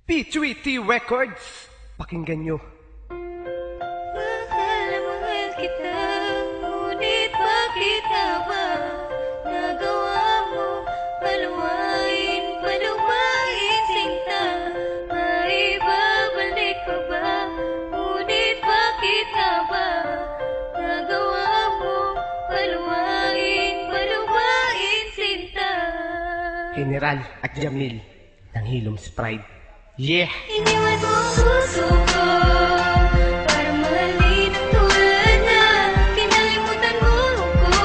P3T Records, pakinggan nyo. Mahal na mahal kita, ngunit bakit nga ba nagawa mo paluwain sinta? Maibabalik ko ba, ngunit bakit nga ba nagawa mo paluwain sinta? General at Jamil ng Hilom Sprite. Yeah! Iniwan mo ang puso ko para mahalin ang tulad na kinalimutan mo ko.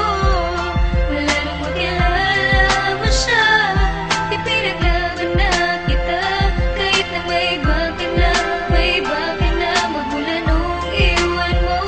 Wala nang makilala mo siya, di pinaglaban na kita. Kahit na may iba ka na magmula nung iwan mo.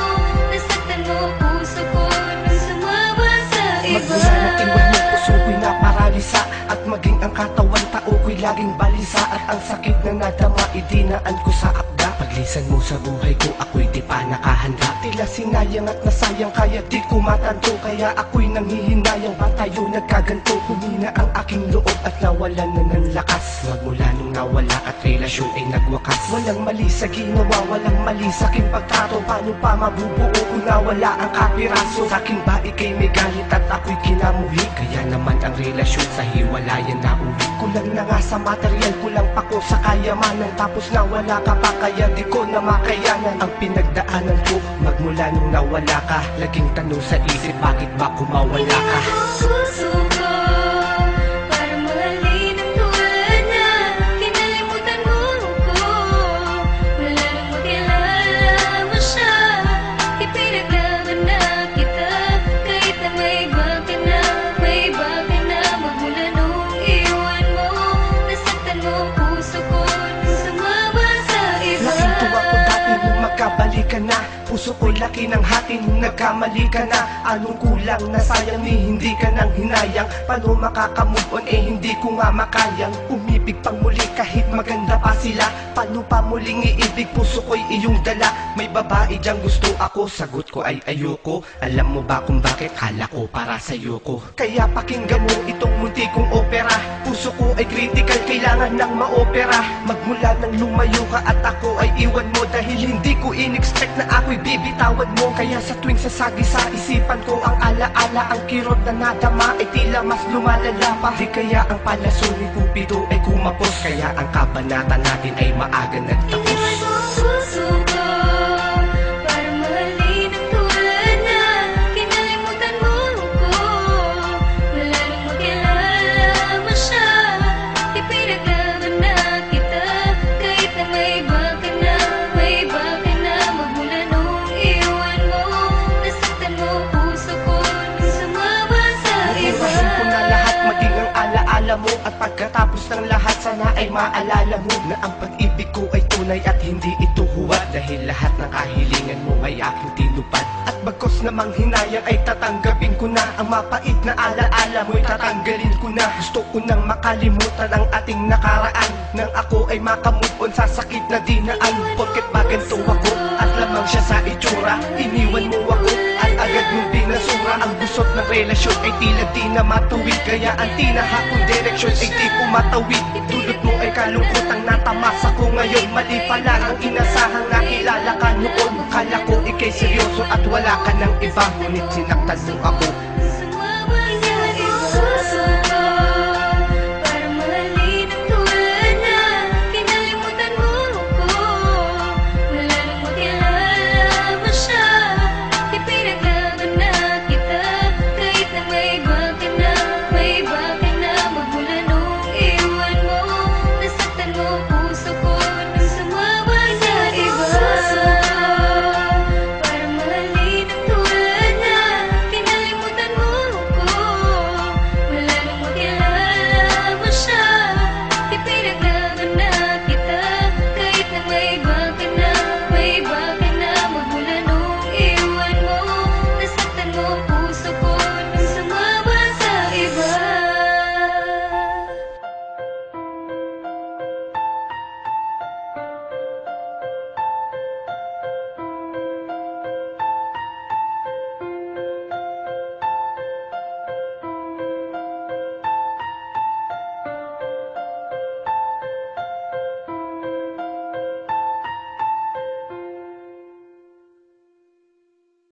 Nasaktan mo puso ko nung sumama sa iba. Magmula na iwan mo, puso ko'y naparalisa. At maging ang katawan, tao ko'y laging balisa. At ang sakit na nadama, idinaan ko sa akda. Paglisan mo sa buhay ko, ako'y di pa nakahanda. Tila sinayang at nasayang, kaya di ko matanto. Kaya ako'y nanghihinayang, ba tayo nagkaganto? Humina ang aking loob at nawalan na ng lakas. Magmula nung nawala at relasyon ay nagwakas. Walang mali sa ginawa, walang mali sa aking pagtrato. Paano pa mabubuo kung nawala ang kapiraso? Sa akin ba ika'y may galit at ako'y kinamuhi? Kaya naman ang relasyon sa hiwalayan na uwi. Kulang na nga sa material, kulang pa ko sa kayamanan. Tapos nawala ka pa, kaya di ko na makayanan ang pinagdaanan ko. Magmula nung nawala ka, laging tanong sa isip, bakit ba kumawala ka? Puso ko para mahalin ang tulad na kinalimutan mo ko. Wala nang makilala mo siya, di pinaglaban na kita. Kahit na may iba ka na magmula nung iwan mo. Nasaktan mo puso ko nung sumama sa iba. Laking tuwa ko dati nung magkabalikan na. Puso ko'y laki ng hati nung nagkamali ka na. Anong kulang na sayang ni hindi ka nang hinayang? Paano makakamove on hindi ko nga makayang umibig pang muli kahit maganda pa sila? Paano pa muling iibig, puso ko'y iyong dala? May babae diyang gusto ako, sagot ko ay ayoko. Alam mo ba kung bakit? Kala ko para sa'yo ko. Kaya pakinggan mo itong munti kong opera. Puso ko ay critical, kailangan ng maopera. Magmula nang lumayo ka at ako ay iwan mo. Dahil hindi ko in-expect na ako'y bibitawan mo. Kaya sa tuwing sasagi sa isipan ko ang alaala, ang kirot na nadama ay tila mas lumalala pa. Di kaya ang palaso ni Cupido ay kumapos, kaya ang kabanata natin ay maaga nagtapos. Iniwan mo ang puso ko para mahalin ang tulad na kinalimutan mo ko. Wala nang makilala mo siya, di pinaglaban na kita. Kahit na may iba ka na magmula nung iwan mo. Nasaktan mo puso ko nung sumama sa iba. Bumahin ko na lahat, maging ang alaala mo. At pagkatapos ng lahat, sana ay maalala mo na ang pag-ibig ko ay tunay at hindi ito huwad. Dahil lahat ng kahilingan mo ay aking tinupad. At bagkos namang hinayang ay tatanggapin ko na. Ang mapait na alaala mo'y tatanggalin ko na. Gusto ko nang makalimutan ang ating nakaraan, nang ako ay makamove on sa sakit na dinaan. Porket ba ganito ako at lamang siya sa itsura? Iniwan mo ako at agad mong binasura. Ang gusot ng relasyon ay tila di na matuwid. Kaya ang tinahakong direksyon ay di ko matawid. Dulot mo ay kalungkotang natamasa ko ngayon. Mali pala ang inasahang nakilala ka noon. Kala ko ika'y seryoso at wala ka ng iba. Ngunit sinaktan mo ako